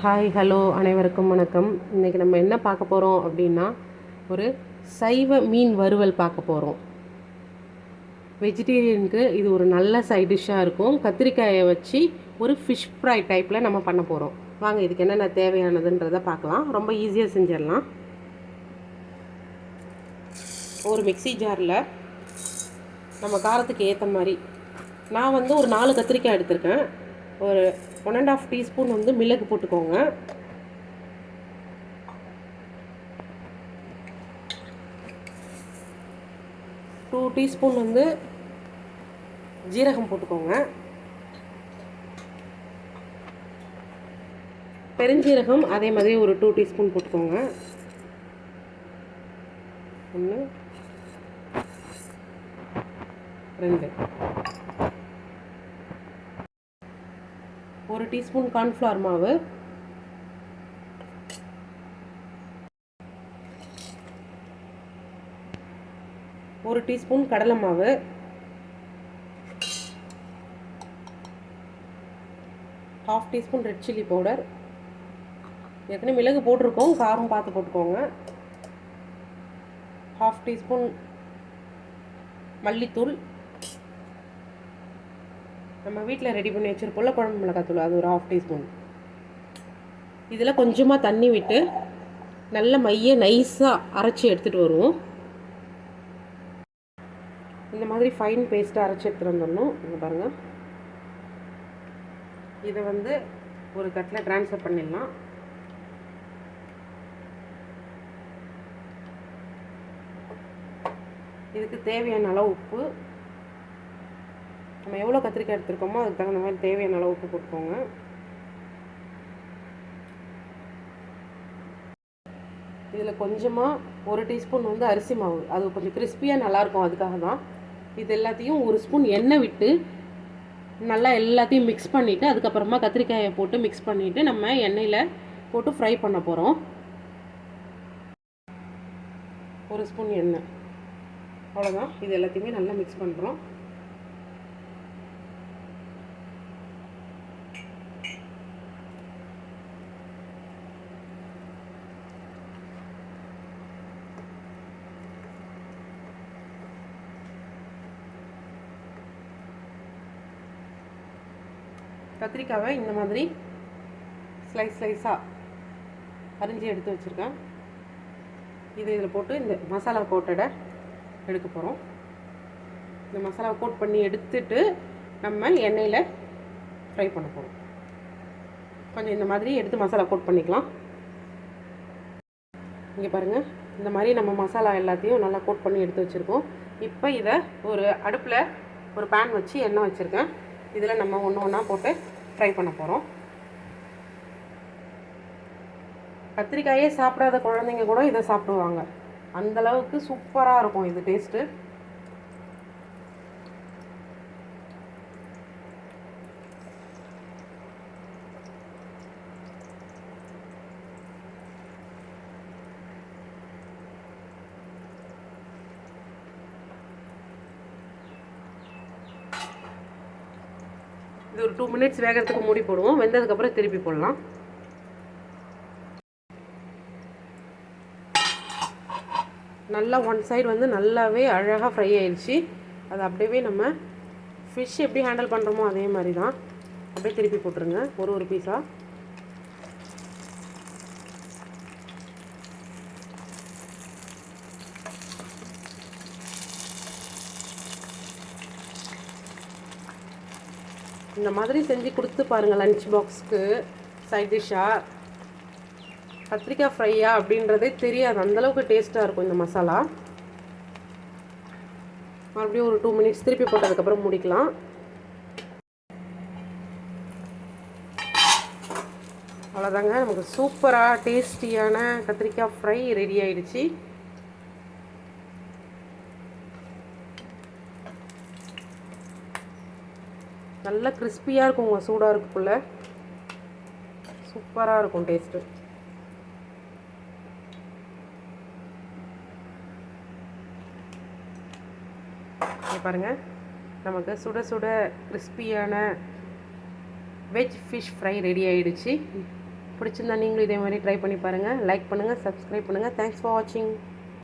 Hi hello அனைவருக்கும் வணக்கம். இன்றைக்கி நம்ம என்ன பார்க்க போகிறோம் அப்படின்னா, ஒரு சைவ மீன் வறுவல் பார்க்க போகிறோம். வெஜிடேரியனுக்கு இது ஒரு நல்ல சைட் டிஷ்ஷாக இருக்கும். கத்திரிக்காயை வச்சு ஒரு ஃபிஷ் ஃப்ரை டைப்பில் நம்ம பண்ண போகிறோம். வாங்க இதுக்கு என்னென்ன தேவையானதுன்றதை பார்க்கலாம். ரொம்ப ஈஸியாக செஞ்சிடலாம். ஒரு மிக்ஸி ஜாரில் நம்ம காரத்துக்கு ஏற்ற மாதிரி நான் ஒரு 4 கத்திரிக்காய் எடுத்திருக்கேன். ஒரு 1.5 டீஸ்பூன் மிளகு போட்டுக்கோங்க. டூ டீஸ்பூன் ஜீரகம் போட்டுக்கோங்க. பெருஞ்சீரகம் அதே மாதிரி ஒரு 2 டீஸ்பூன் போட்டுக்கோங்க. 1 2 1 டீஸ்பூன் கார்ன்ஃப்ளவர் மாவு, 1 டீஸ்பூன் கடலை மாவு, 1/2 டீஸ்பூன் ரெட் சில்லி பவுடர். ஏற்கனவே மிளகு போட்டிருக்கோம், காரம் பார்த்து போட்டுக்கோங்க. 1/2 டீஸ்பூன் மல்லித்தூள், நம்ம வீட்டில் ரெடி பண்ணி வச்சுருப்போம்ல குழம்பு மிளகாத்தூள், அது ஒரு 1/2 டீஸ்பூன். இதில் கொஞ்சமாக தண்ணி விட்டு நல்ல மைய நைஸாக அரைச்சி எடுத்துகிட்டு வருவோம். இந்த மாதிரி ஃபைன் பேஸ்ட்டாக அரைச்சி எடுத்துகிட்டு வந்துடணும். இங்கே பாருங்கள், இதை ஒரு தட்டில் ட்ரான்ஸ்ஃபர் பண்ணிடலாம். இதுக்கு தேவையான அளவு உப்பு, நம்ம எவ்வளோ கத்திரிக்காய் எடுத்துருக்கோமோ அதுக்கு தகுந்த மாதிரி தேவையான அளவு உப்பு போட்டுக்கோங்க. இதில் கொஞ்சமாக 1 டீஸ்பூன் அரிசி மாவு, அது கொஞ்சம் கிறிஸ்பியாக நல்லாயிருக்கும், அதுக்காக தான். இது எல்லாத்தையும் 1 ஸ்பூன் எண்ணெய் விட்டு நல்லா எல்லாத்தையும் மிக்ஸ் பண்ணிவிட்டு அதுக்கப்புறமா கத்திரிக்காயை போட்டு மிக்ஸ் பண்ணிவிட்டு நம்ம எண்ணெயில் போட்டு ஃப்ரை பண்ண போகிறோம். 1 ஸ்பூன் எண்ணெய், அவ்வளோதான். இது எல்லாத்தையுமே நல்லா மிக்ஸ் பண்ணுறோம். கத்திரிக்காவை இந்த மாதிரி ஸ்லைஸாக அரிஞ்சு எடுத்து வச்சுருக்கேன். இதில் போட்டு இந்த மசாலா கோட்டடை எடுக்க போகிறோம். இந்த மசாலாவை கோட் பண்ணி எடுத்துட்டு நம்ம எண்ணெயில் ஃப்ரை பண்ண போகிறோம். கொஞ்சம் இந்த மாதிரி எடுத்து மசாலா கோட் பண்ணிக்கலாம். இங்கே பாருங்கள், இந்த மாதிரி நம்ம மசாலா எல்லாத்தையும் நல்லா கோட் பண்ணி எடுத்து வச்சுருக்கோம். இப்போ இதை ஒரு அடுப்பில் ஒரு பேன் வச்சு எண்ணெய் வச்சுருக்கேன். இதில் நம்ம ஒன்றா போட்டு ஃப்ரை பண்ண போகிறோம். கத்திரிக்காயே சாப்பிடாத குழந்தைங்க கூட இதை சாப்பிடுவாங்க, அந்தளவுக்கு சூப்பராக இருக்கும் இது டேஸ்ட்டு. இது ஒரு 2 மினிட்ஸ் வேகிறதுக்கு மூடி போடுவோம். வெந்ததுக்கப்புறம் திருப்பி போடலாம். நல்லா ஒன் சைடு நல்லாவே அழகாக ஃப்ரை ஆயிடுச்சு. அது அப்படியே நம்ம ஃபிஷ் எப்படி ஹேண்டில் பண்ணுறோமோ அதே மாதிரி தான் அப்படியே திருப்பி போட்டுருங்க ஒரு பீஸாக. இந்த மாதிரி செஞ்சு கொடுத்து பாருங்கள் லன்ச் பாக்ஸுக்கு சைட் டிஷ்ஷாக. கத்திரிக்காய் ஃப்ரையா அப்படின்றதே தெரியாது, அந்தளவுக்கு டேஸ்ட்டாக இருக்கும் இந்த மசாலா. மறுபடியும் ஒரு 2 மினிட்ஸ் திருப்பி போட்டதுக்கப்புறம் முடிக்கலாம். அவ்வளோதாங்க, நமக்கு சூப்பராக டேஸ்டியான கத்திரிக்காய் ஃப்ரை ரெடி ஆயிடுச்சு. நல்லா கிறிஸ்பியாக இருக்குங்க, சூடாக இருக்குக்குள்ள சூப்பராக இருக்கும் டேஸ்ட்டு. பாருங்கள், நமக்கு சுட சுட கிறிஸ்பியான வெஜ் ஃபிஷ் ஃப்ரை ரெடி ஆகிடுச்சு. பிடிச்சிருந்தா நீங்களும் இதே மாதிரி ட்ரை பண்ணி பாருங்கள். லைக் பண்ணுங்கள், சப்ஸ்கிரைப் பண்ணுங்கள். தேங்க்ஸ் ஃபார் வாட்சிங்.